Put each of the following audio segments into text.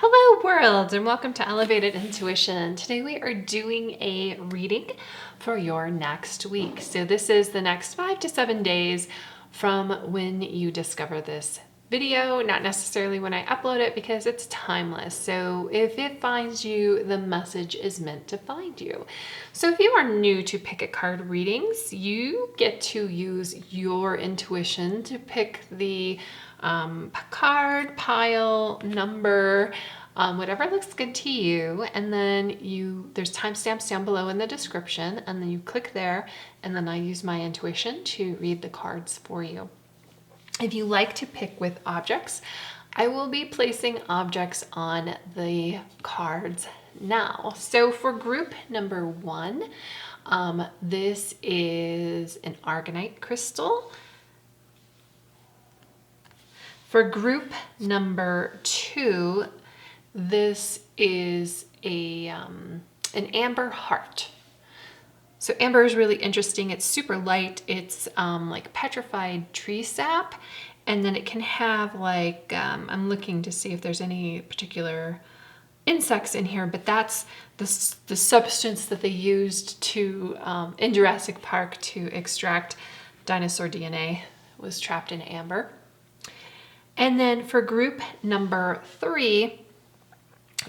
Hello world, and welcome to Elevated Intuition. Today we are doing a reading for your next week. So this is the next 5 to 7 days from when you discover this video, not necessarily when I upload it because it's timeless. So if it finds you, the message is meant to find you. So if you are new to pick a card readings, you get to use your intuition to pick the card, pile, number, whatever looks good to you, and then there's timestamps down below in the description, and then you click there, and then I use my intuition to read the cards for you. If you like to pick with objects, I will be placing objects on the cards now. So for group number 1, this is an Argonite crystal. For group number 2, this is an amber heart. So amber is really interesting. It's super light. It's like petrified tree sap. And then it can have like, I'm looking to see if there's any particular insects in here, but that's the substance that they used to, in Jurassic Park to extract dinosaur DNA was trapped in amber. And then for group number 3,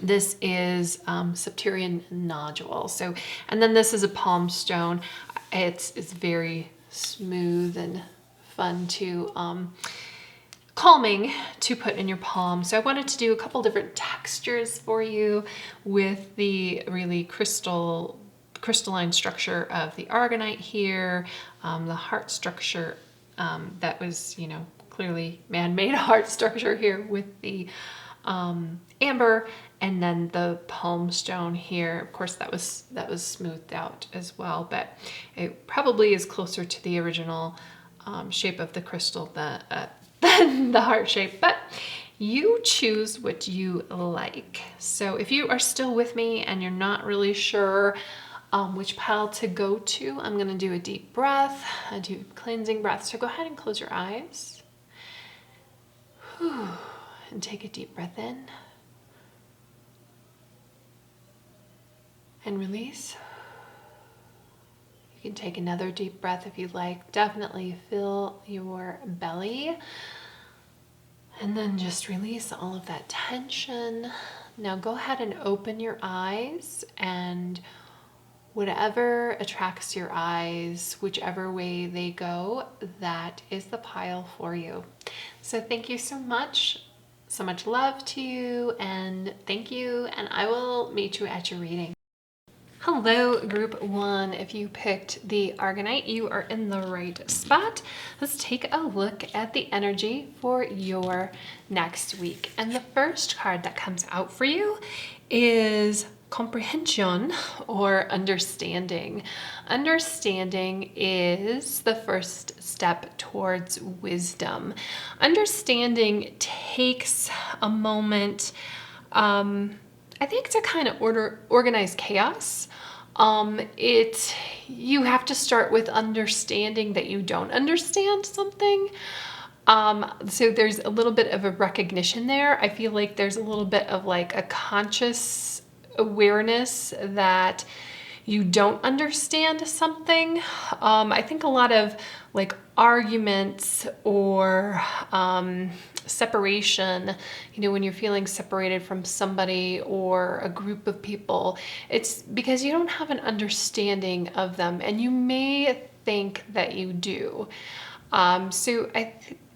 this is Septerian nodule. So, and then this is a palm stone. It's very smooth and fun to, calming to put in your palm. So I wanted to do a couple different textures for you with the really crystalline structure of the Argonite here, the heart structure that was, clearly man-made heart structure here with the amber, and then the palm stone here. Of course, that was smoothed out as well, but it probably is closer to the original shape of the crystal than the heart shape. But you choose what you like. So if you are still with me and you're not really sure which pile to go to, I'm going to do a deep breath, a deep cleansing breath. So go ahead and close your eyes. Whew. And take a deep breath in and release. You can take another deep breath if you like. Definitely fill your belly and then just release all of that tension. Now go ahead and open your eyes, and whatever attracts your eyes, whichever way they go, that is the pile for you. So thank you so much. So much love to you, and thank you, and I will meet you at your reading. Hello, group 1. If you picked the Argonite, you are in the right spot. Let's take a look at the energy for your next week. And the first card that comes out for you is comprehension, or understanding. Understanding is the first step towards wisdom. Understanding takes a moment, I think, to kind of organize chaos. You have to start with understanding that you don't understand something. So there's a little bit of a recognition there. I feel like there's a little bit of like a conscious awareness that you don't understand something. I think a lot of like arguments or separation, when you're feeling separated from somebody or a group of people, it's because you don't have an understanding of them, and you may think that you do. So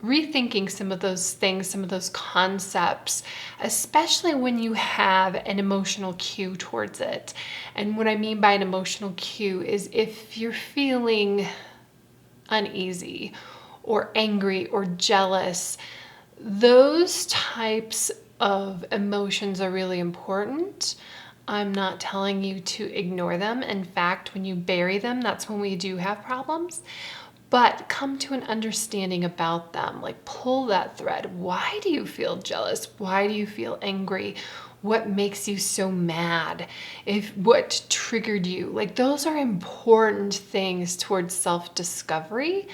rethinking some of those things, some of those concepts, especially when you have an emotional cue towards it. And what I mean by an emotional cue is if you're feeling uneasy or angry or jealous, those types of emotions are really important. I'm not telling you to ignore them. In fact, when you bury them, that's when we do have problems. But come to an understanding about them, like pull that thread. Why do you feel jealous? Why do you feel angry? What makes you so mad? What triggered you? Like, those are important things towards self-discovery.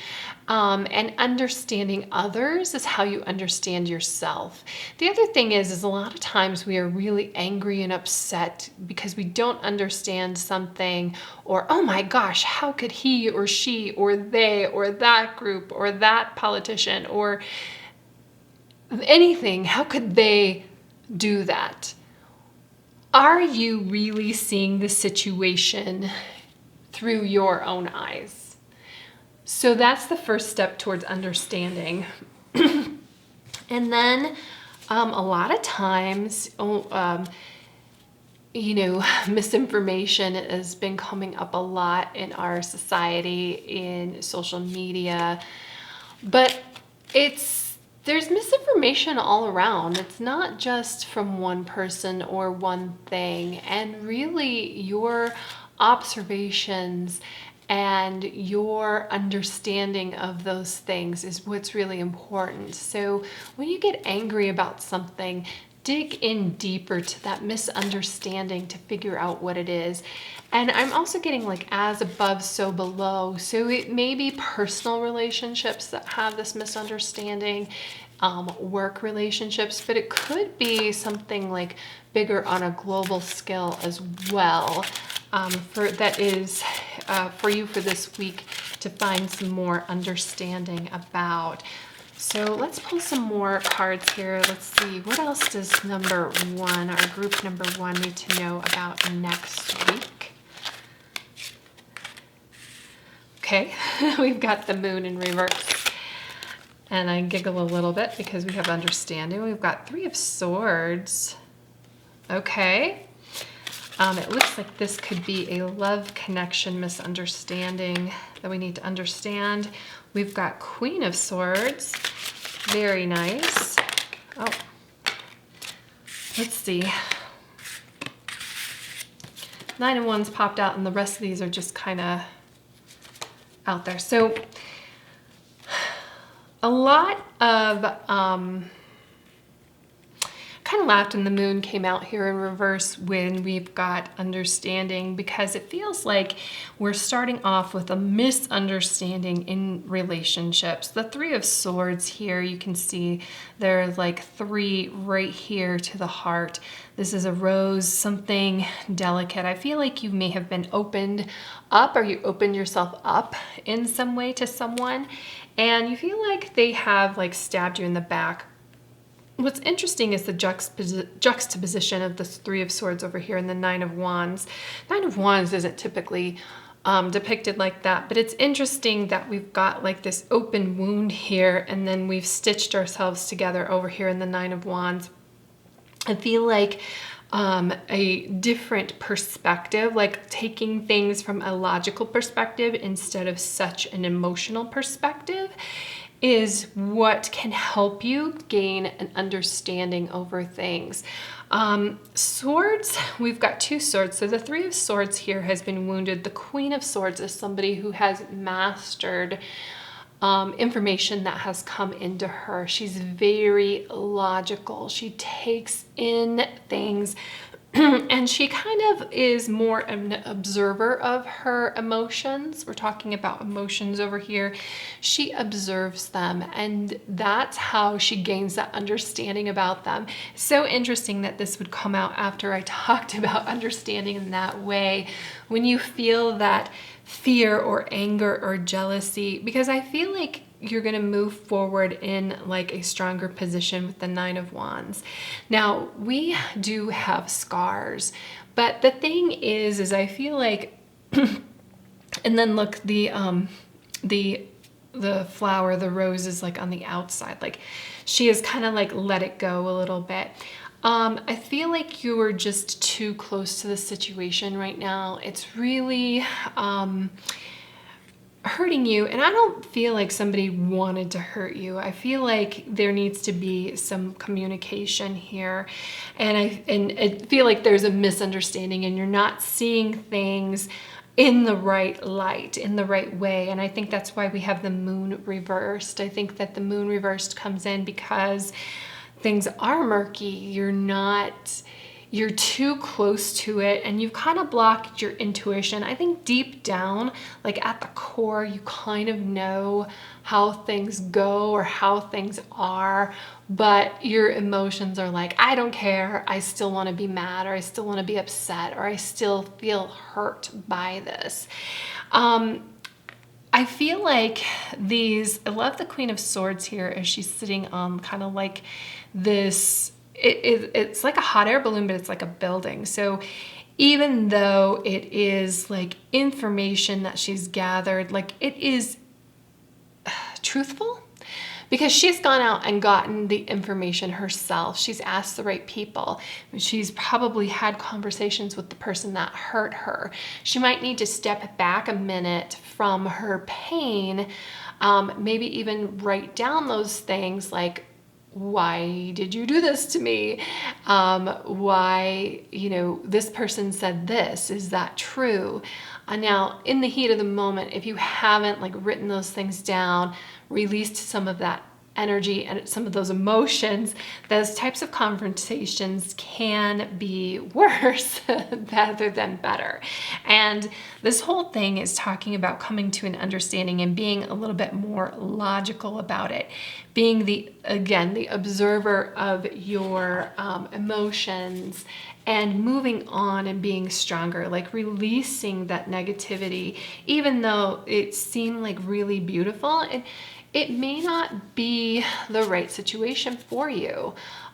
And understanding others is how you understand yourself. The other thing is a lot of times we are really angry and upset because we don't understand something, or, oh my gosh, how could he or she or they or that group or that politician or anything, how could they do that? Are you really seeing the situation through your own eyes? So that's the first step towards understanding. And then a lot of times, misinformation has been coming up a lot in our society, in social media, but there's misinformation all around. It's not just from one person or one thing, and really your observations and your understanding of those things is what's really important. So when you get angry about something, dig in deeper to that misunderstanding to figure out what it is. And I'm also getting like as above, so below. So it may be personal relationships that have this misunderstanding, work relationships, but it could be something like bigger on a global scale as well. For you for this week to find some more understanding about. So let's pull some more cards here. Let's see, what else does number one, our group number one, need to know about next week? Okay, we've got the moon in reverse. And I giggle a little bit because we have understanding. We've got 3 of Swords. Okay. It looks like this could be a love connection misunderstanding that we need to understand. We've got Queen of Swords. Very nice. Oh, let's see. 9 of Wands popped out, and the rest of these are just kind of out there. So a lot of kind of laughed when the moon came out here in reverse when we've got understanding, because it feels like we're starting off with a misunderstanding in relationships. The 3 of Swords here, you can see there's like 3 right here to the heart. This is a rose, something delicate. I feel like you may have been opened up, or you opened yourself up in some way to someone, and you feel like they have like stabbed you in the back. What's interesting is the juxtaposition of the 3 of Swords over here and the 9 of Wands. 9 of Wands isn't typically depicted like that, but it's interesting that we've got like this open wound here, and then we've stitched ourselves together over here in the 9 of Wands. I feel like a different perspective, like taking things from a logical perspective instead of such an emotional perspective, is what can help you gain an understanding over things. Swords, we've got 2 swords. So the 3 of Swords here has been wounded. The Queen of Swords is somebody who has mastered information that has come into her. She's very logical. She takes in things and she kind of is more an observer of her emotions. We're talking about emotions over here. She observes them, and that's how she gains that understanding about them. So interesting that this would come out after I talked about understanding in that way. When you feel that fear or anger or jealousy, because I feel like you're going to move forward in like a stronger position with the 9 of Wands. Now, we do have scars, but the thing is I feel like, and then look, the flower, the rose is like on the outside, like she has kind of like let it go a little bit. I feel like you are just too close to the situation right now. It's really hurting you, and I don't feel like somebody wanted to hurt you. I feel like there needs to be some communication here, and I feel like there's a misunderstanding, and you're not seeing things in the right light, in the right way. And I think that's why we have the moon reversed. I think that the moon reversed comes in because things are murky. You're not you're too close to it and you've kind of blocked your intuition. I think deep down, like at the core, you kind of know how things go or how things are, but your emotions are like, I don't care. I still want to be mad, or I still want to be upset, or I still feel hurt by this. I feel like I love the Queen of Swords here as she's sitting on kind of like this, it's like a hot air balloon, but it's like a building. So even though it is like information that she's gathered, like it is truthful, because she's gone out and gotten the information herself. She's asked the right people. She's probably had conversations with the person that hurt her. She might need to step back a minute from her pain, maybe even write down those things like, why did you do this to me? Why, this person said this, is that true? Now, in the heat of the moment, if you haven't like written those things down, released some of that energy and some of those emotions, those types of conversations can be worse rather than better. And this whole thing is talking about coming to an understanding and being a little bit more logical about it, being the observer of your emotions and moving on and being stronger, like releasing that negativity, even though it seemed like really beautiful. It may not be the right situation for you.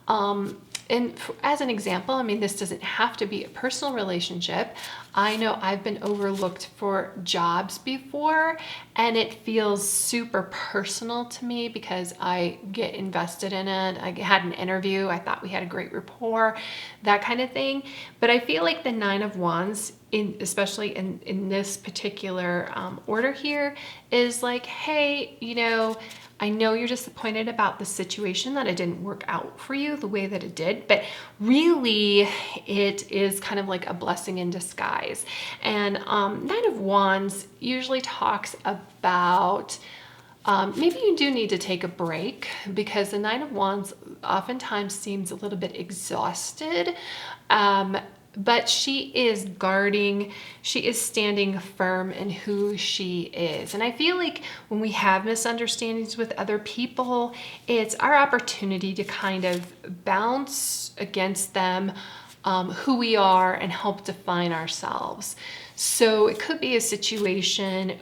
As an example, I mean, this doesn't have to be a personal relationship. I know I've been overlooked for jobs before, and it feels super personal to me because I get invested in it. I had an interview. I thought we had a great rapport, that kind of thing. But I feel like the Nine of Wands, especially in this particular order here, is like, hey, I know you're disappointed about the situation, that it didn't work out for you the way that it did, but really it is kind of like a blessing in disguise. And Nine of Wands usually talks about maybe you do need to take a break, because the Nine of Wands oftentimes seems a little bit exhausted. But she is guarding, she is standing firm in who she is. And I feel like when we have misunderstandings with other people, it's our opportunity to kind of bounce against them, who we are, and help define ourselves. So it could be a situation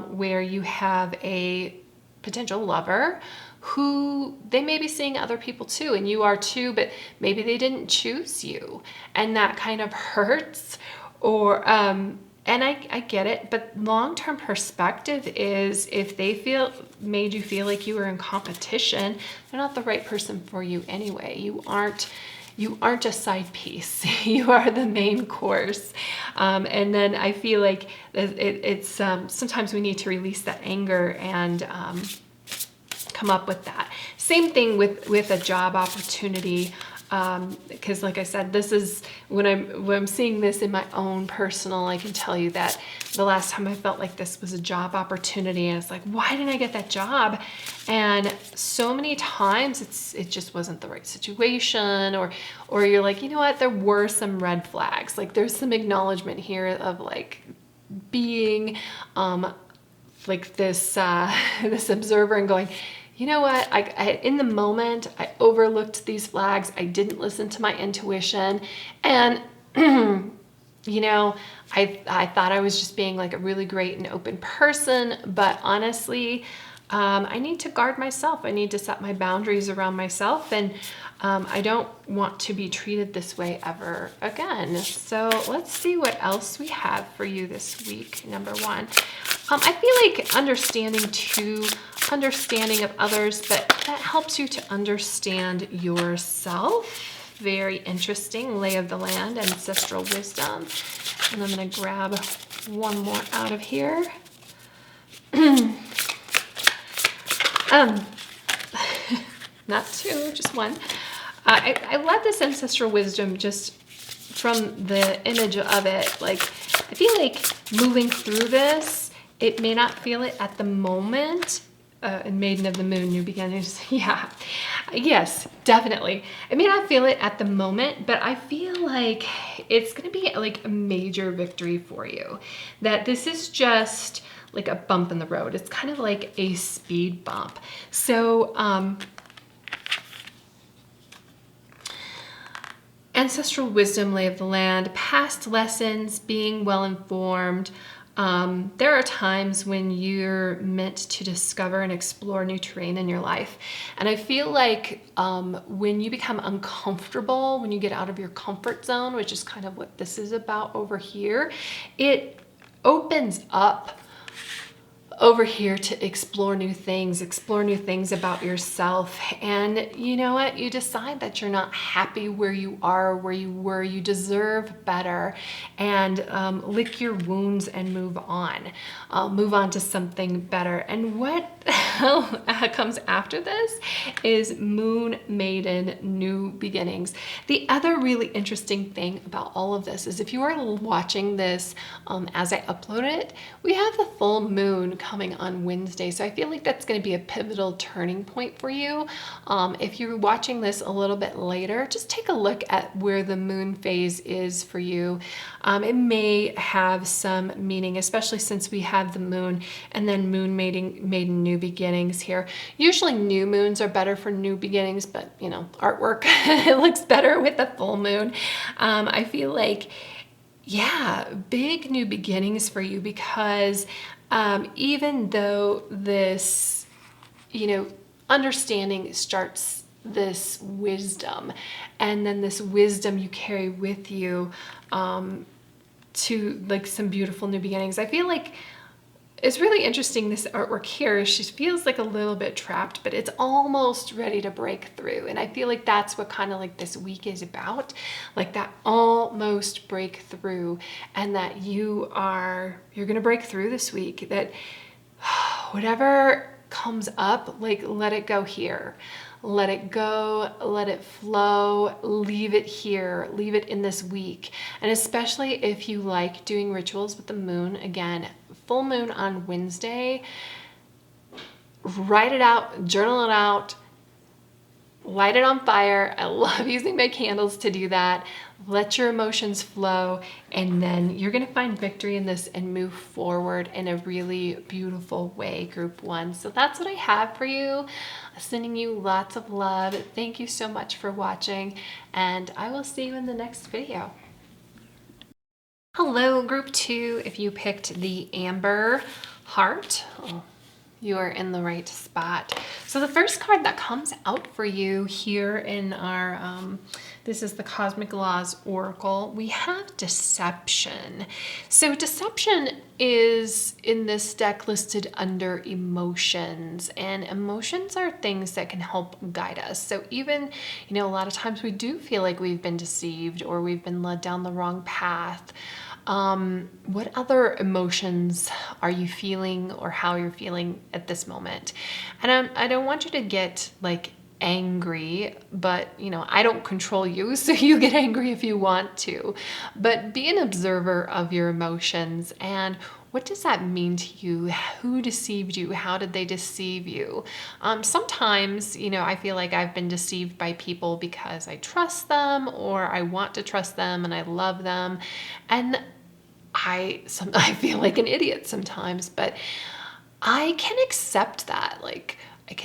where you have a potential lover who they may be seeing other people too, and you are too, but maybe they didn't choose you, and that kind of hurts. Or and I get it, but long-term perspective is, if they made you feel like you were in competition, they're not the right person for you anyway. You aren't a side piece. You are the main course. And then I feel like it's sometimes we need to release that anger and come up with that. Same thing with a job opportunity, because like I said, this is when I'm seeing this in my own personal, I can tell you that the last time I felt like this was a job opportunity, and it's like, why didn't I get that job? And so many times it just wasn't the right situation, or you're like, you know what, there were some red flags. Like there's some acknowledgement here of like being like this this observer and going, you know what, I in the moment, I overlooked these flags. I didn't listen to my intuition. And, I thought I was just being like a really great and open person. But honestly, I need to guard myself. I need to set my boundaries around myself. And I don't want to be treated this way ever again. So let's see what else we have for you this week. Number one, I feel like understanding of others, but that helps you to understand yourself. Very interesting. Lay of the land, ancestral wisdom. And I'm going to grab one more out of here. Not two, just one. I love this ancestral wisdom just from the image of it. Like, I feel like moving through this, it may not feel it at the moment, and Maiden of the Moon, New Beginnings. Yeah, yes, definitely. I may not feel it at the moment, but I feel like it's going to be like a major victory for you. That this is just like a bump in the road. It's kind of like a speed bump. So, ancestral wisdom, lay of the land, past lessons, being well informed. There are times when you're meant to discover and explore new terrain in your life. And I feel like when you become uncomfortable, when you get out of your comfort zone, which is kind of what this is about over here, it opens up over here to explore new things about yourself. And you know what? You decide that you're not happy where you are, where you were. You deserve better, and lick your wounds and move on. Move on to something better. And what comes after this is Moon Maiden, New Beginnings. The other really interesting thing about all of this is if you are watching this as I upload it, we have the full moon coming on Wednesday. So I feel like that's going to be a pivotal turning point for you. If you're watching this a little bit later, just take a look at where the moon phase is for you. It may have some meaning, especially since we have the moon and then Moon Maiden, New Beginnings here. Usually new moons are better for new beginnings, but you know, artwork, it looks better with the full moon. I feel like, yeah, big new beginnings for you, because even though this, you know, understanding starts this wisdom, and then this wisdom you carry with you to like some beautiful new beginnings. I feel like it's really interesting, this artwork here. She feels like a little bit trapped, but it's almost ready to break through. And I feel like that's what kind of like this week is about, like that almost breakthrough, and that you're gonna break through this week. That whatever comes up, like let it go here. Let it go, let it flow, leave it here, leave it in this week. And especially if you like doing rituals with the moon, again, full moon on Wednesday, write it out, journal it out, light it on fire. I love using my candles to do that. Let your emotions flow, and then you're gonna find victory in this and move forward in a really beautiful way, group one. So that's what I have for you. Sending you lots of love. Thank you so much for watching, and I will see you in the next video. Hello, group two. If you picked the Amber Heart, you are in the right spot. So the first card that comes out for you here in our, this is the Cosmic Laws Oracle, we have Deception. So Deception is in this deck listed under emotions, and emotions are things that can help guide us. So even, you know, a lot of times we do feel like we've been deceived or we've been led down the wrong path. What other emotions are you feeling, or how you're feeling at this moment? And I don't want you to get like angry, but you know, I don't control you, so you get angry if you want to, but be an observer of your emotions. And what does that mean to you? Who deceived you? How did they deceive you? Sometimes, you know, I feel like I've been deceived by people because I trust them, or I want to trust them and I love them. And I feel like an idiot sometimes, but I can accept that. Like I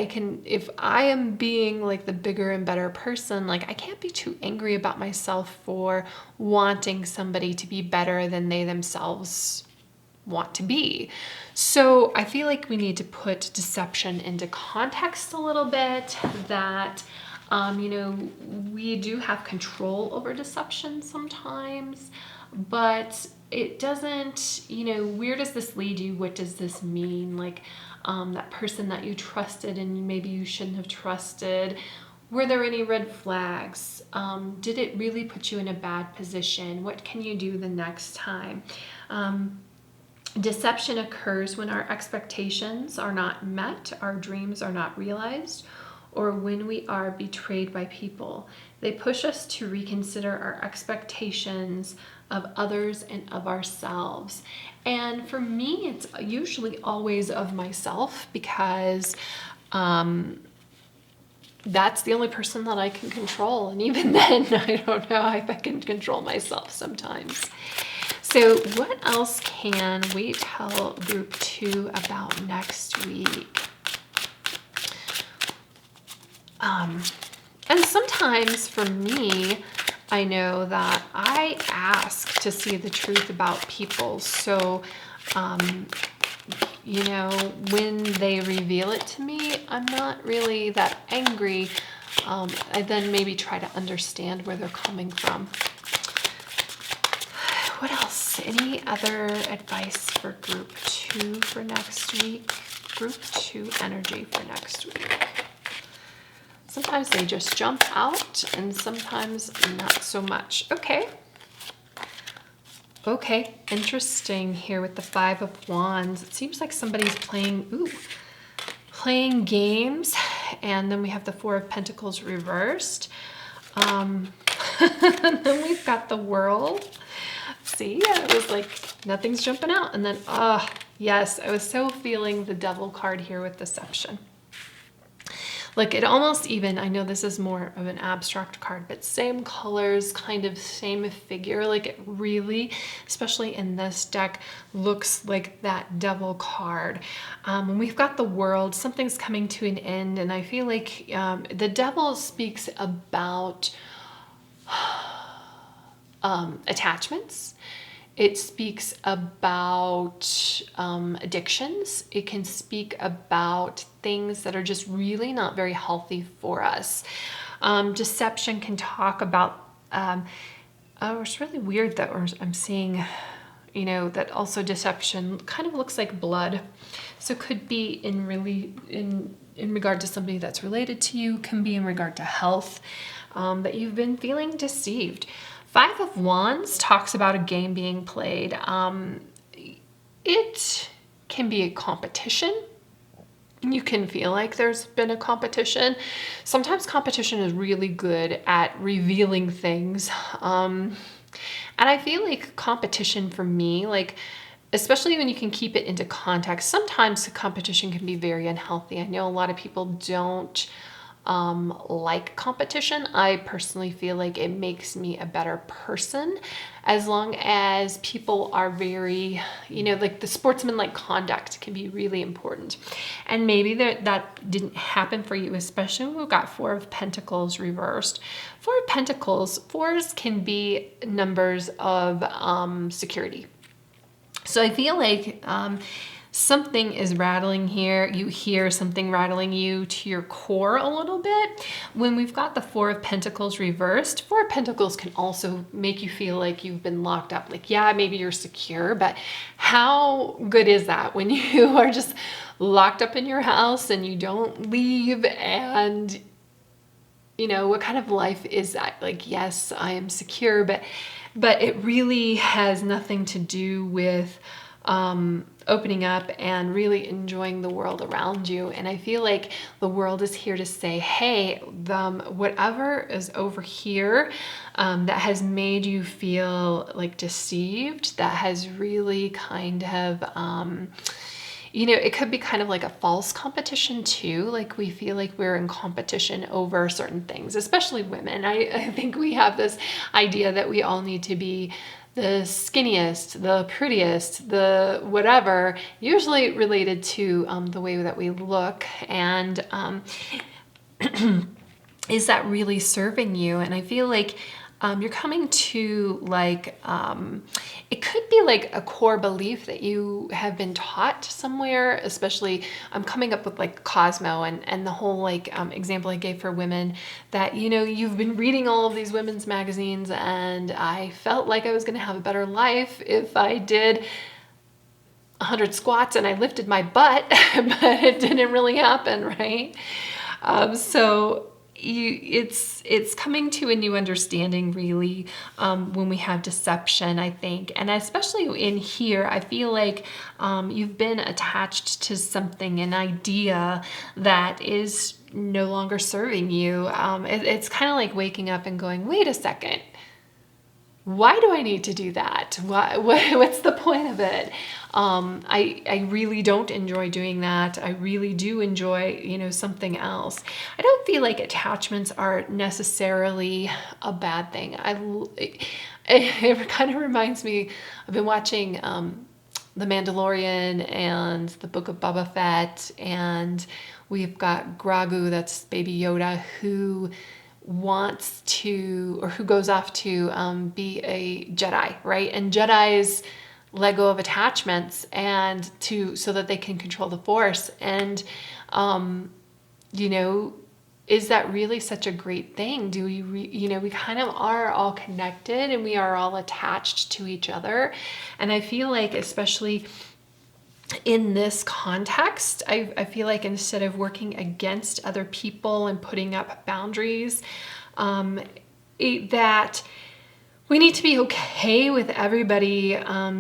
can, if I am being like the bigger and better person, like I can't be too angry about myself for wanting somebody to be better than they themselves want to be. So I feel like we need to put deception into context a little bit, that you know, we do have control over deception sometimes, but it doesn't, you know, where does this lead you? What does this mean? Like that person that you trusted and maybe you shouldn't have trusted. Were there any red flags? Did it really put you in a bad position? What can you do the next time? Deception occurs when our expectations are not met, our dreams are not realized, or when we are betrayed by people. They push us to reconsider our expectations of others and of ourselves. And for me, it's usually always of myself, because that's the only person that I can control. And even then, I don't know if I can control myself sometimes. So what else can we tell group 2 about next week? And sometimes for me, I know that I ask to see the truth about people. So, you know, when they reveal it to me, I'm not really that angry. I then maybe try to understand where they're coming from. What else? Any other advice for group 2 for next week? Group 2 energy for next week. Sometimes they just jump out and sometimes not so much. Okay. Okay, interesting here with the 5 of Wands. It seems like somebody's playing games. And then we have the 4 of Pentacles reversed. And then we've got the World. See, it was like nothing's jumping out. And then, yes, I was so feeling the Devil card here with Deception. Like it almost even, I know this is more of an abstract card, but same colors, kind of same figure. Like it really, especially in this deck, looks like that Devil card. When we've got the World, something's coming to an end. And I feel like the Devil speaks about attachments. It speaks about addictions. It can speak about things that are just really not very healthy for us. Deception can talk about, it's really weird that I'm seeing, you know, that also deception kind of looks like blood. So it could be in regard to somebody that's related to you, can be in regard to health, that you've been feeling deceived. 5 of Wands talks about a game being played. It can be a competition. You can feel like there's been a competition. Sometimes competition is really good at revealing things. And I feel like competition for me, like, especially when you can keep it into context, sometimes the competition can be very unhealthy. I know a lot of people don't like competition. I personally feel like it makes me a better person as long as people are very, you know, like the sportsman-like conduct can be really important. And maybe that didn't happen for you, especially when we've got 4 of Pentacles reversed. 4 of Pentacles, 4s can be numbers of security. So I feel like something is rattling here. You hear something rattling you to your core a little bit. When we've got the 4 of Pentacles reversed, 4 of Pentacles can also make you feel like you've been locked up. Like, yeah, maybe you're secure, but how good is that when you are just locked up in your house and you don't leave? And, you know, what kind of life is that? Like, yes, I am secure, but it really has nothing to do with opening up and really enjoying the world around you. And I feel like the world is here to say, hey, whatever is over here that has made you feel like deceived, that has really kind of, you know, it could be kind of like a false competition too. Like we feel like we're in competition over certain things, especially women. I think we have this idea that we all need to be the skinniest, the prettiest, the whatever, usually related to the way that we look. And is that really serving you? And I feel like you're coming to like, it could be like a core belief that you have been taught somewhere, especially I'm coming up with like Cosmo and the whole like example I gave for women that, you know, you've been reading all of these women's magazines and I felt like I was going to have a better life if I did 100 squats and I lifted my butt, but it didn't really happen, right? So it's coming to a new understanding really when we have deception, I think. And especially in here, I feel like you've been attached to something, an idea that is no longer serving you. It's kind of like waking up and going, wait a second, why do I need to do that? What's the point of it? I really don't enjoy doing that. I really do enjoy, something else. I don't feel like attachments are necessarily a bad thing. It kind of reminds me, I've been watching The Mandalorian and the Book of Boba Fett, and we've got Grogu, that's Baby Yoda, who wants to, or who goes off to be a Jedi, right? And Jedis let go of attachments and so that they can control the Force. And is that really such a great thing? Do we, we kind of are all connected and we are all attached to each other. And I feel like, especially in this context, I feel like instead of working against other people and putting up boundaries, that we need to be okay with everybody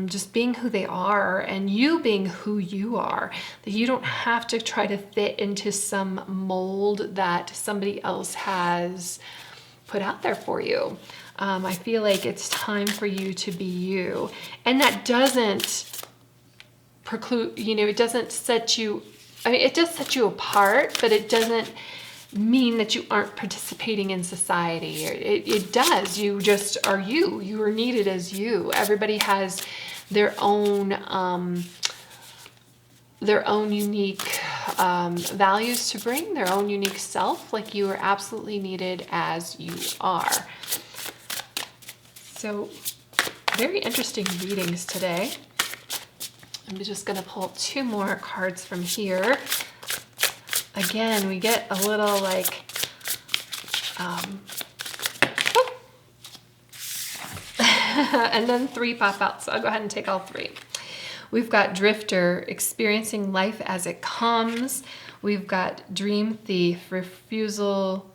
just being who they are and you being who you are. That you don't have to try to fit into some mold that somebody else has put out there for you. I feel like it's time for you to be you. And that doesn't preclude, it doesn't set you, it does set you apart, but it doesn't mean that you aren't participating in society. It does. You just are you. You are needed as you. Everybody has their own unique values to bring, their own unique self. Like, you are absolutely needed as you are. So, very interesting readings today. I'm just going to pull 2 more cards from here. Again, we get a little like, and then 3 pop out. So I'll go ahead and take all 3. We've got Drifter, experiencing life as it comes. We've got Dream Thief, refusal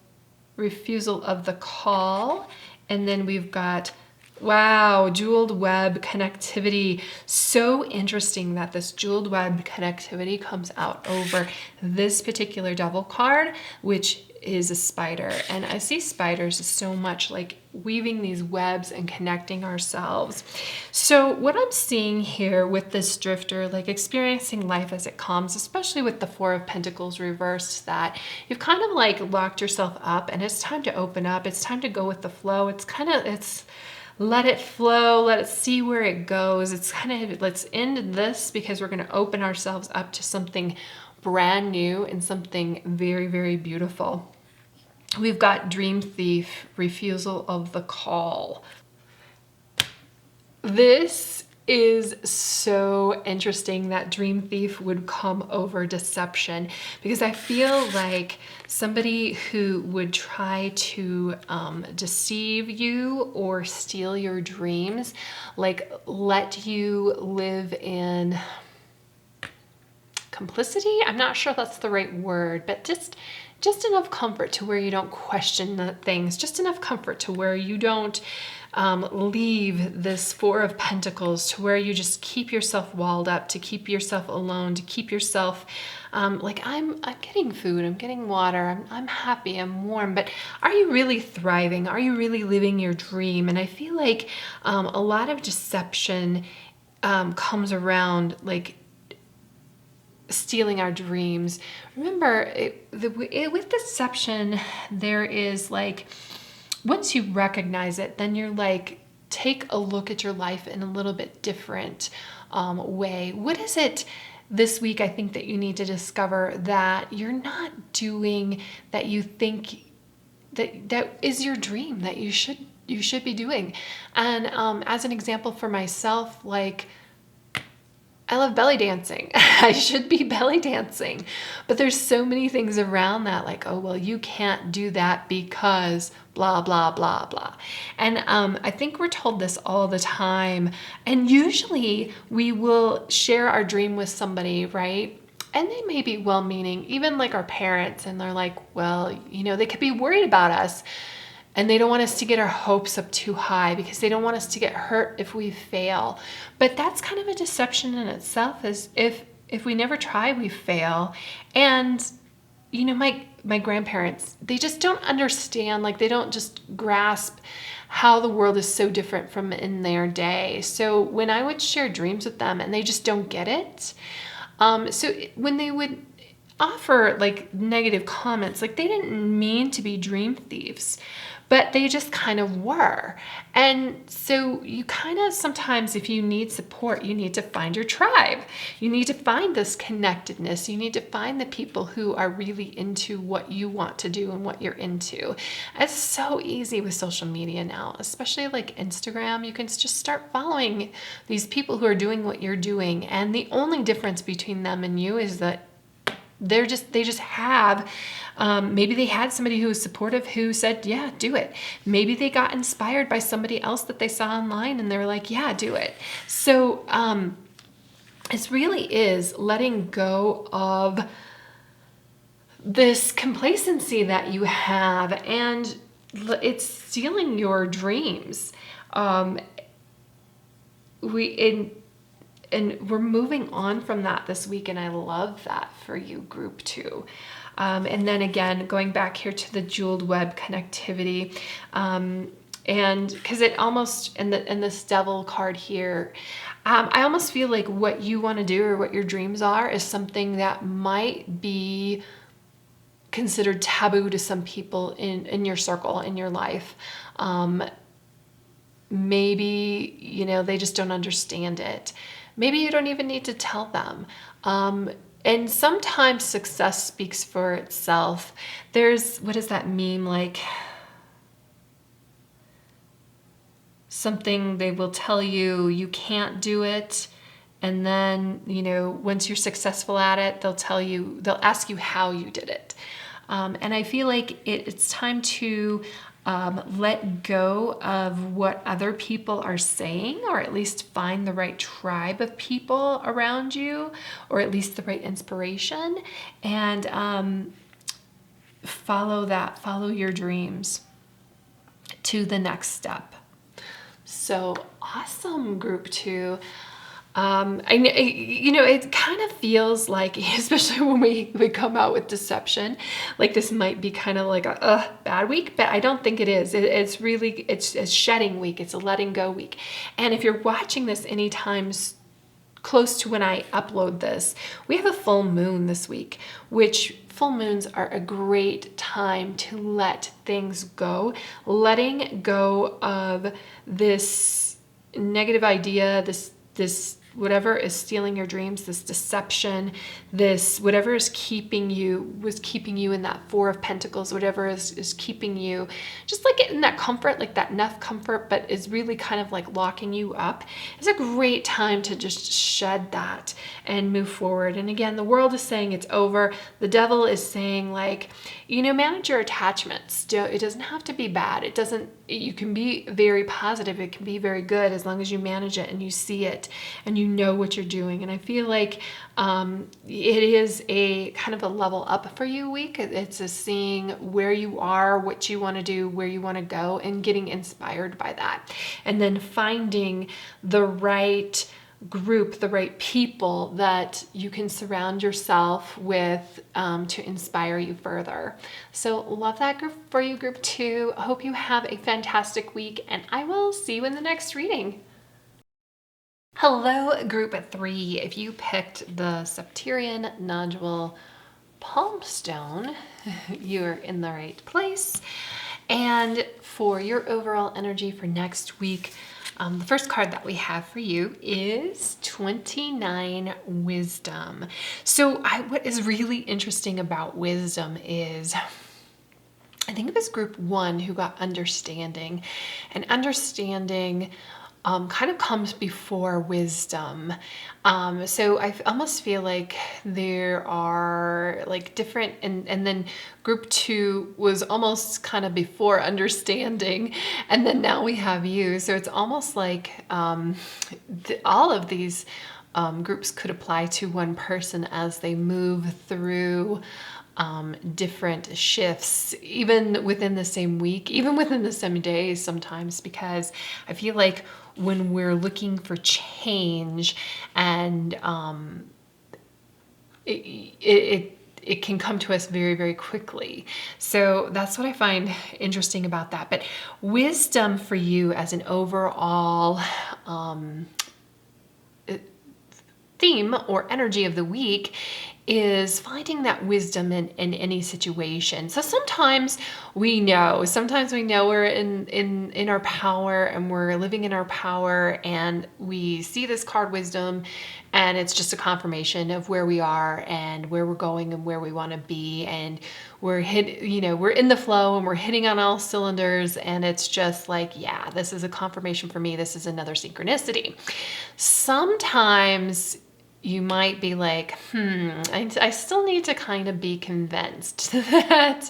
of the call. And then we've got, wow, jeweled web connectivity. So interesting that this jeweled web connectivity comes out over this particular devil card, which is a spider. And I see spiders as so much like weaving these webs and connecting ourselves. So what I'm seeing here with this drifter, like experiencing life as it comes, especially with the 4 of Pentacles reversed, that you've kind of like locked yourself up and it's time to open up. It's time to go with the flow. It's let it flow, let it see where it goes. It's kind of, let's end this because we're going to open ourselves up to something brand new and something very, very beautiful. We've got Dream Thief, refusal of the call. This is so interesting that Dream Thief would come over deception, because I feel like somebody who would try to deceive you or steal your dreams, like let you live in complicity. I'm not sure that's the right word, but just enough comfort to where you don't question the things, just enough comfort to where you don't leave this 4 of Pentacles, to where you just keep yourself walled up, to keep yourself alone, to keep yourself like, I'm getting food, I'm getting water, I'm happy, I'm warm, but are you really thriving? Are you really living your dream? And I feel like a lot of deception comes around like stealing our dreams. Remember, with deception, there is like, once you recognize it, then you're like, take a look at your life in a little bit different way. What is it this week, I think, that you need to discover that you're not doing, that you think that is your dream, that you should be doing? And as an example for myself, like, I love belly dancing. I should be belly dancing. But there's so many things around that, like, oh, well, you can't do that because blah, blah, blah, blah. And I think we're told this all the time. And usually we will share our dream with somebody, right? And they may be well-meaning, even like our parents, and they're like, well, they could be worried about us. And they don't want us to get our hopes up too high because they don't want us to get hurt if we fail. But that's kind of a deception in itself, is if we never try, we fail. And, my grandparents, they just don't understand, like they don't just grasp how the world is so different from in their day. So when I would share dreams with them and they just don't get it, when they would offer like negative comments, like they didn't mean to be dream thieves, but they just kind of were. And so you kind of sometimes, if you need support, you need to find your tribe. You need to find this connectedness. You need to find the people who are really into what you want to do and what you're into. It's so easy with social media now, especially like Instagram. You can just start following these people who are doing what you're doing. And the only difference between them and you is that they just have, maybe they had somebody who was supportive who said, yeah, do it. Maybe they got inspired by somebody else that they saw online and they're like, yeah, do it. So it really is letting go of this complacency that you have, and it's stealing your dreams. And we're moving on from that this week, and I love that for you, group 2. And then again, going back here to the jeweled web connectivity, and because it almost, in this devil card here, I almost feel like what you want to do or what your dreams are is something that might be considered taboo to some people in your circle, in your life. Maybe, you know, they just don't understand it. Maybe you don't even need to tell them. And sometimes success speaks for itself. There's, what is that meme, like something they will tell you, you can't do it. And then, you know, once you're successful at it, they'll ask you how you did it. And I feel like it's time to let go of what other people are saying, or at least find the right tribe of people around you, or at least the right inspiration, and follow your dreams to the next step. So awesome, group 2. It kind of feels like, especially when we come out with deception, like this might be kind of like a bad week, but I don't think it is. It's really, it's a shedding week. It's a letting go week. And if you're watching this anytime close to when I upload this, we have a full moon this week, which full moons are a great time to let things go, letting go of this negative idea, this whatever is stealing your dreams, this deception, this whatever was keeping you in that 4 of Pentacles, whatever is keeping you just like in that comfort, like that enough comfort, but is really kind of like locking you up. It's a great time to just shed that and move forward. And again, the world is saying it's over. The devil is saying, like, you know, manage your attachments. It doesn't have to be bad. You can be very positive. It can be very good as long as you manage it and you see it and you know what you're doing. And I feel like it is a kind of a level up for you week. It's a seeing where you are, what you want to do, where you want to go, and getting inspired by that. And then finding the right group, the right people that you can surround yourself with to inspire you further. So love that group for you, group 2. I hope you have a fantastic week, and I will see you in the next reading. Hello, group 3. If you picked the Septerian nodule palm stone, you're in the right place. And for your overall energy for next week, the first card that we have for you is 29 Wisdom. So what is really interesting about Wisdom is, I think of this group 1 who got Understanding, and Understanding kind of comes before Wisdom. So I almost feel like there are like different, and then group 2 was almost kind of before Understanding, and then now we have you. So it's almost like all of these groups could apply to one person as they move through different shifts, even within the same week, even within the same days sometimes, because I feel like when we're looking for change and it can come to us very, very quickly. So that's what I find interesting about that. But wisdom for you as an overall theme or energy of the week is finding that wisdom in any situation. So sometimes we know we're in our power and we're living in our power, and we see this card wisdom and it's just a confirmation of where we are and where we're going and where we want to be, and we're in the flow and we're hitting on all cylinders, and it's just like, yeah, this is a confirmation for me. This is another synchronicity. Sometimes you might be like, I still need to kind of be convinced that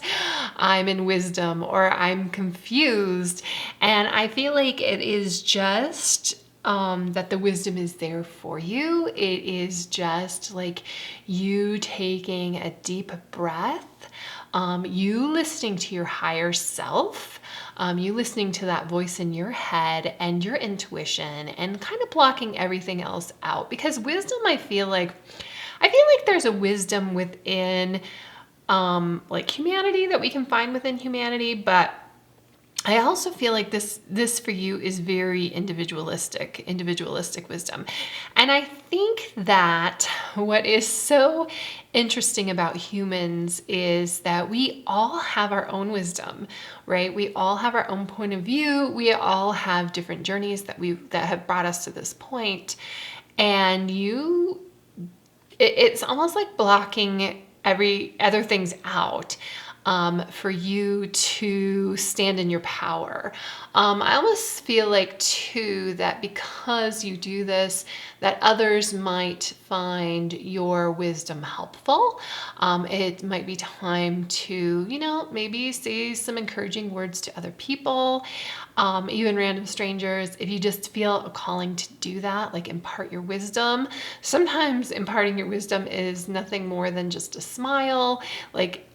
I'm in wisdom, or I'm confused. And I feel like it is just that the wisdom is there for you. It is just like you taking a deep breath, you listening to your higher self, you listening to that voice in your head and your intuition, and kind of blocking everything else out. Because wisdom, I feel like there's a wisdom within like humanity that we can find within humanity, but I also feel like this for you is very individualistic wisdom. And I think that what is so interesting about humans is that we all have our own wisdom, right? We all have our own point of view. We all have different journeys that have brought us to this point. And it's almost like blocking every other things out. For you to stand in your power. I almost feel like too that because you do this, that others might find your wisdom helpful. It might be time to, maybe say some encouraging words to other people, even random strangers. If you just feel a calling to do that, like impart your wisdom. Sometimes imparting your wisdom is nothing more than just a smile, like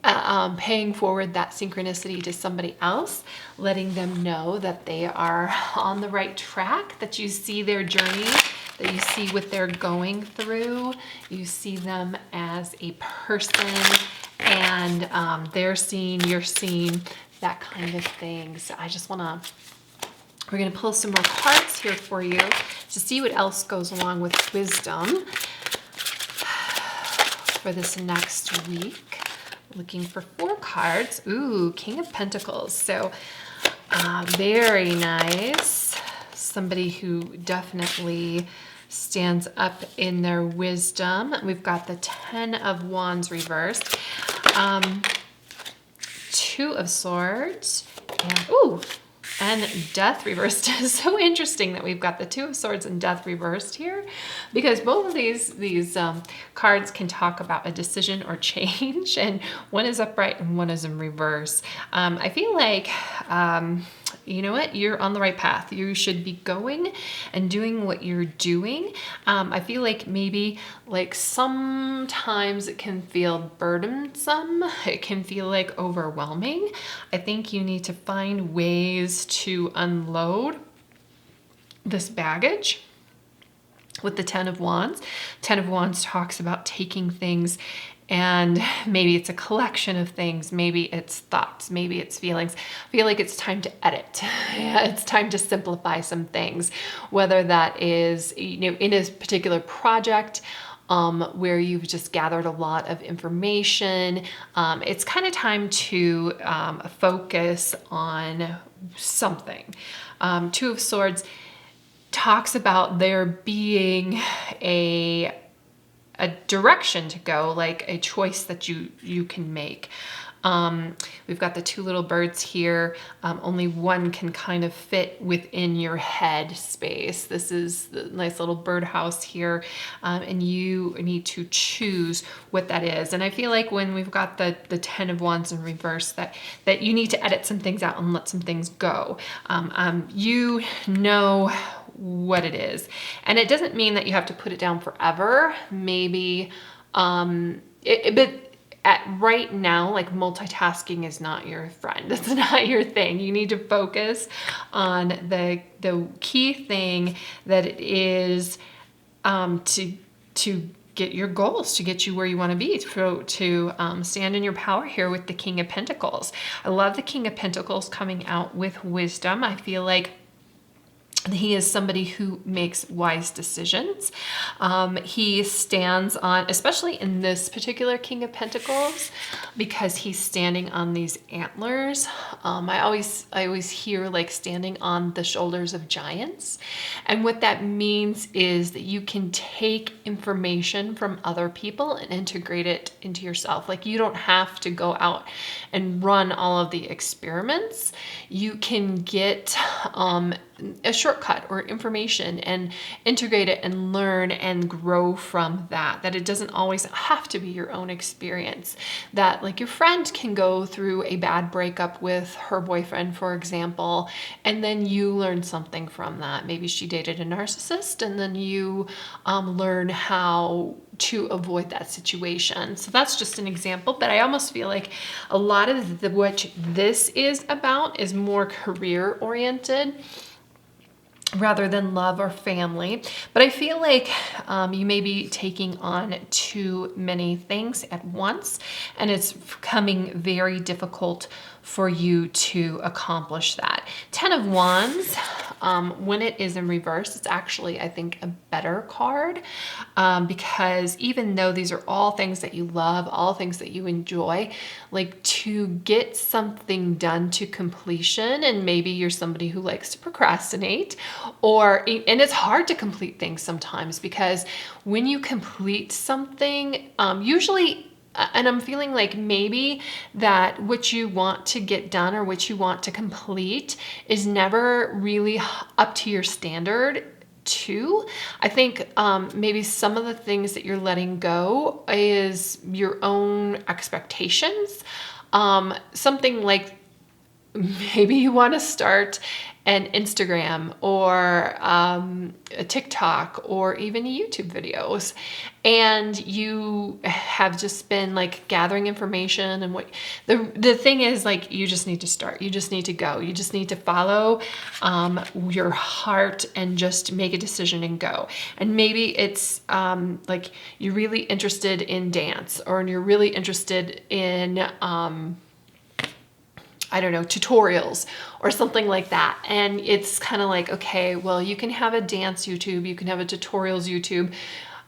paying forward that synchronicity to somebody else, letting them know that they are on the right track, that you see their journey, that you see what they're going through, you see them as a person, and they're seen, you're seen, that kind of thing. So we're going to pull some more cards here for you to see what else goes along with wisdom for this next week. Looking for 4 cards. Ooh, King of Pentacles. So very nice. Somebody who definitely stands up in their wisdom. We've got the 10 of Wands reversed. 2 of Swords. And Death reversed. So interesting that we've got the 2 of Swords and Death reversed here, because both of these cards can talk about a decision or change, and one is upright and one is in reverse. I feel like, you know what? You're on the right path. You should be going and doing what you're doing. I feel like maybe like sometimes it can feel burdensome. It can feel like overwhelming. I think you need to find ways to unload this baggage with the 10 of Wands. 10 of Wands talks about taking things, and maybe it's a collection of things, maybe it's thoughts, maybe it's feelings. I feel like it's time to edit. It's time to simplify some things, whether that is, in a particular project, where you've just gathered a lot of information. It's kind of time to focus on something. 2 of Swords talks about there being a direction to go, like a choice that you can make. We've got the 2 little birds here. Only one can kind of fit within your head space. This is the nice little birdhouse here, and you need to choose what that is. And I feel like when we've got the 10 of Wands in reverse, that you need to edit some things out and let some things go. You know what it is, and it doesn't mean that you have to put it down forever. Maybe, but right now, like, multitasking is not your friend. It's not your thing. You need to focus on the key thing that it is, to get your goals, to get you where you want to be, to stand in your power here with the King of Pentacles. I love the King of Pentacles coming out with wisdom. I feel like he is somebody who makes wise decisions. He stands on, especially in this particular King of Pentacles, because he's standing on these antlers. I always hear like standing on the shoulders of giants. And what that means is that you can take information from other people and integrate it into yourself. Like you don't have to go out and run all of the experiments. You can get a shortcut or information and integrate it and learn and grow from that. That it doesn't always have to be your own experience. That like your friend can go through a bad breakup with her boyfriend, for example, and then you learn something from that. Maybe she dated a narcissist and then you learn how to avoid that situation. So that's just an example, but I almost feel like a lot of what this is about is more career oriented rather than love or family. But I feel like you may be taking on too many things at once, and it's becoming very difficult for you to accomplish that. 10 of Wands, when it is in reverse, it's actually, I think, a better card because even though these are all things that you love, all things that you enjoy, like to get something done to completion, and maybe you're somebody who likes to procrastinate, and it's hard to complete things sometimes because when you complete something, usually, and I'm feeling like maybe that what you want to get done or what you want to complete is never really up to your standard too. I think maybe some of the things that you're letting go is your own expectations. Something like maybe you want to start an Instagram or a TikTok or even YouTube videos, and you have just been like gathering information, and what the thing is, like, you just need to start, you just need to go, you just need to follow your heart and just make a decision and go. And maybe it's like you're really interested in dance, or you're really interested in I don't know, tutorials or something like that. And it's kind of like, okay, well, you can have a dance YouTube, you can have a tutorials YouTube,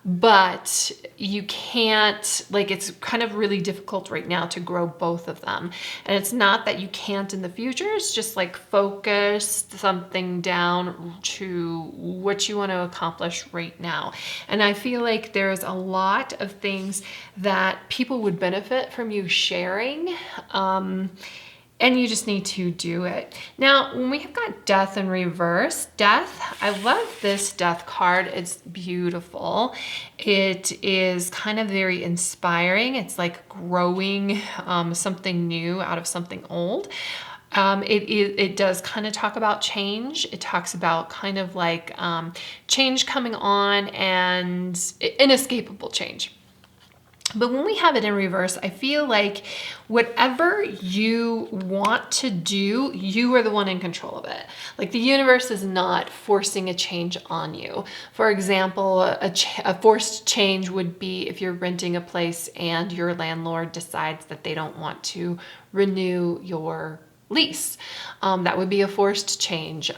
but you can't, like, it's kind of really difficult right now to grow both of them. And it's not that you can't in the future, it's just like focus something down to what you want to accomplish right now. And I feel like there's a lot of things that people would benefit from you sharing, and you just need to do it. Now, when we have got Death in reverse, Death, I love this Death card. It's beautiful. It is kind of very inspiring. It's like growing something new out of something old. It does kind of talk about change. It talks about kind of like change coming on and inescapable change. But when we have it in reverse, I feel like whatever you want to do, you are the one in control of it. Like the universe is not forcing a change on you. For example, a forced change would be if you're renting a place and your landlord decides that they don't want to renew your lease. That would be a forced change.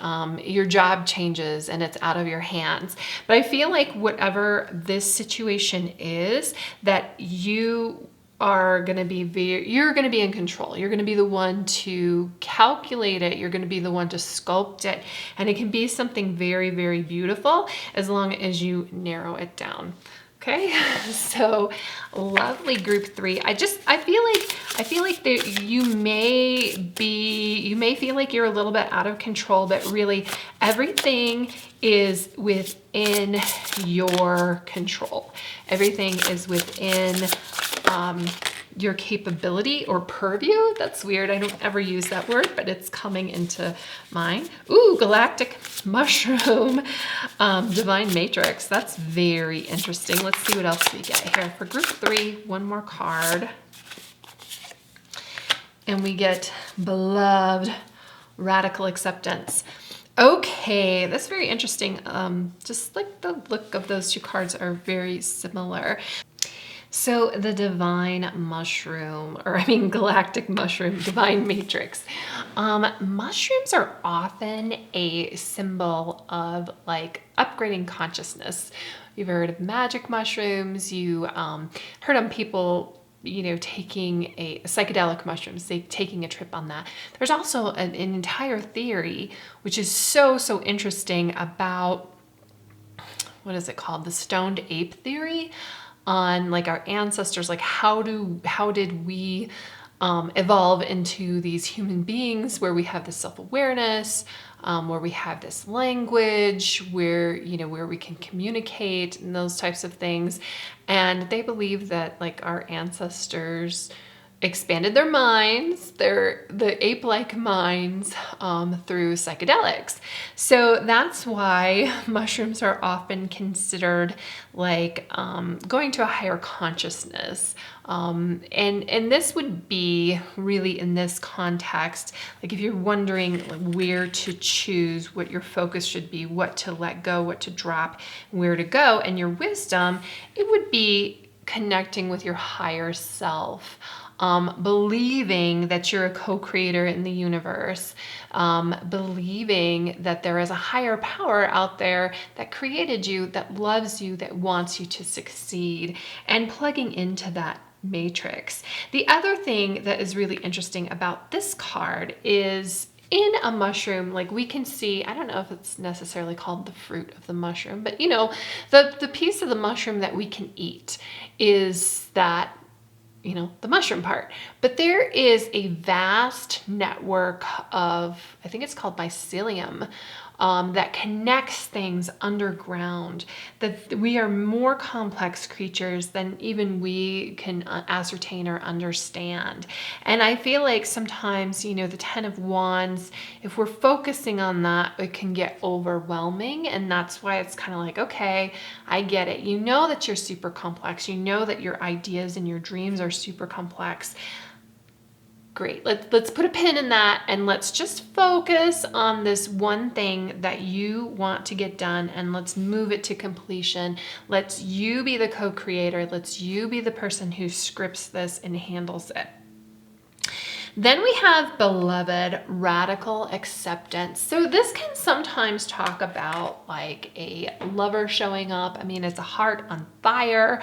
Your job changes and it's out of your hands. But I feel like whatever this situation is, that you are going to be you're going to be in control. You're going to be the one to calculate it. You're going to be the one to sculpt it. And it can be something very, very beautiful as long as you narrow it down. Okay, so lovely group 3. I feel like you may feel like you're a little bit out of control, but really everything is within your control. Everything is within your capability or purview. That's weird. I don't ever use that word, but it's coming into mind. Ooh, galactic mushroom, divine matrix. That's very interesting. Let's see what else we get here for group 3. One more card. And we get beloved radical acceptance. Okay, that's very interesting. Just like the look of those two cards are very similar. So the divine mushroom, or I mean galactic mushroom, divine matrix. Mushrooms are often a symbol of like upgrading consciousness. You've heard of magic mushrooms. You heard on people, you know, taking a psychedelic mushrooms, taking a trip on that. There's also an entire theory, which is so interesting, about, what is it called? The stoned ape theory, on like our ancestors, like how did we evolve into these human beings where we have this self-awareness, where we have this language, where, you know, where we can communicate and those types of things. And they believe that like our ancestors expanded their minds, the ape-like minds, through psychedelics. So that's why mushrooms are often considered like going to a higher consciousness. And this would be really in this context, like if you're wondering like where to choose, what your focus should be, what to let go, what to drop, where to go, and your wisdom, it would be connecting with your higher self. Believing that you're a co-creator in the universe, believing that there is a higher power out there that created you, that loves you, that wants you to succeed, and plugging into that matrix. The other thing that is really interesting about this card is in a mushroom, like we can see, I don't know if it's necessarily called the fruit of the mushroom, but you know, the piece of the mushroom that we can eat is that, you know, the mushroom part. But there is a vast network of, I think it's called mycelium, that connects things underground, that we are more complex creatures than even we can ascertain or understand. And I feel like sometimes, you know, the 10 of Wands, if we're focusing on that, it can get overwhelming. And that's why it's kind of like, okay, I get it. You know that you're super complex. You know that your ideas and your dreams are super complex. Great, let's put a pin in that and let's just focus on this one thing that you want to get done, and let's move it to completion. Let's you be the co-creator. Let's you be the person who scripts this and handles it. Then we have beloved, radical acceptance. So this can sometimes talk about like a lover showing up. I mean, it's a heart on fire,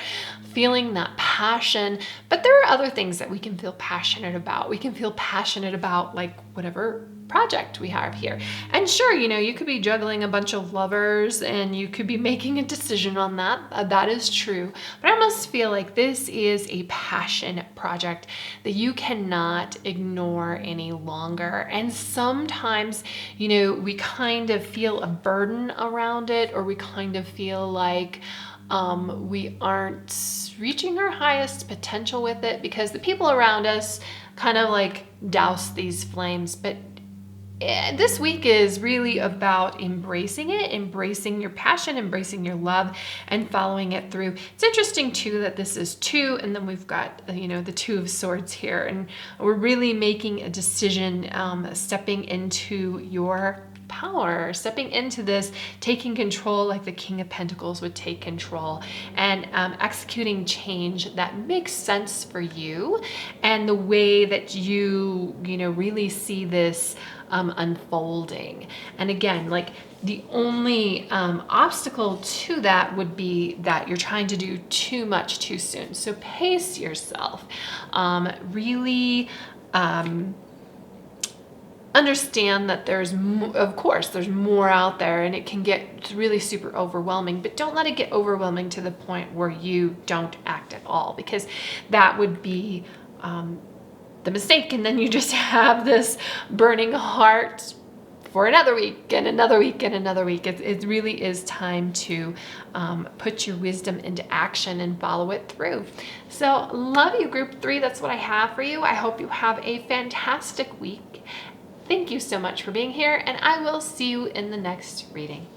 feeling that passion, but there are other things that we can feel passionate about. We can feel passionate about like whatever project we have here. And sure, you know, you could be juggling a bunch of lovers and you could be making a decision on that. That is true. But I almost feel like this is a passion project that you cannot ignore any longer. And sometimes, you know, we kind of feel a burden around it, or we kind of feel like we aren't reaching our highest potential with it because the people around us kind of like douse these flames. But this week is really about embracing it, embracing your passion, embracing your love, and following it through. It's interesting too that this is 2, and then we've got, you know, the 2 of Swords here, and we're really making a decision, stepping into your power, stepping into this, taking control like the King of Pentacles would take control, and executing change that makes sense for you and the way that you know, really see this unfolding. And again, like the only obstacle to that would be that you're trying to do too much too soon. So pace yourself. Really understand that there's, of course, there's more out there and it can get really super overwhelming, but don't let it get overwhelming to the point where you don't act at all, because that would be the mistake. And then you just have this burning heart for another week and another week and another week. It really is time to put your wisdom into action and follow it through. So love you, group 3. That's what I have for you. I hope you have a fantastic week. Thank you so much for being here, and I will see you in the next reading.